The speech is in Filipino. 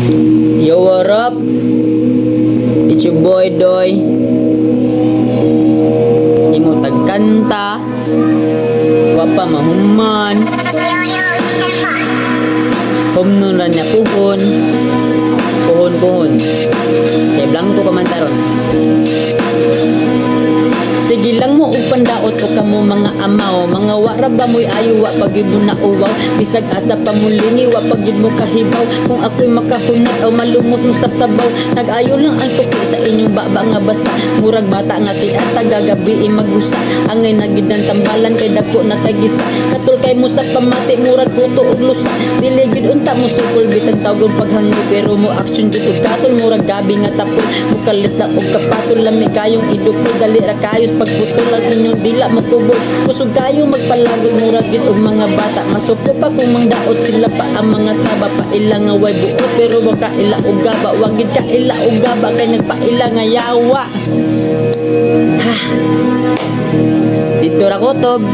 Yo, what up? It's your boy Doy. Imo tagkanta, wapa mahuman. Humnon ra niya puhon. Puhon. Kay blanco pa man taron. Sige lang mo ug pandaot o kamo mga amaw. Mga wara ba mo'y ayo wa pagid mo na uwaw. Bisag asa pa mo lini wa pagid mo kahibaw. Kung ako'y makahunat o malumot mo sa sabaw. Nag-ayo lang ang tuki sa inyong baba nga basa. Murag bata nga tiata gagabi magusa. Angay nagid ang tambalan kay dako na kay gisa. Katul kay mo sa pamati murag puto ug lusa. Dili gid unta mo sukol bisag tawgon paghango pero mo action jud ug katol murag gabi nga tapol. Mukalit na og kapatol lami kayong idukol dali ra kayos pagputol ang inyong dila makubol. Kusog kayo magpalagod murag gid og mga bata. Masuko pa kung mangdaot sila pa ang mga saba pa ila nga way buot pero wa ka ila og gaba. Wa gid ka ila og gaba kay nagpaila nga yawa. Ha. Dito ra ko tob.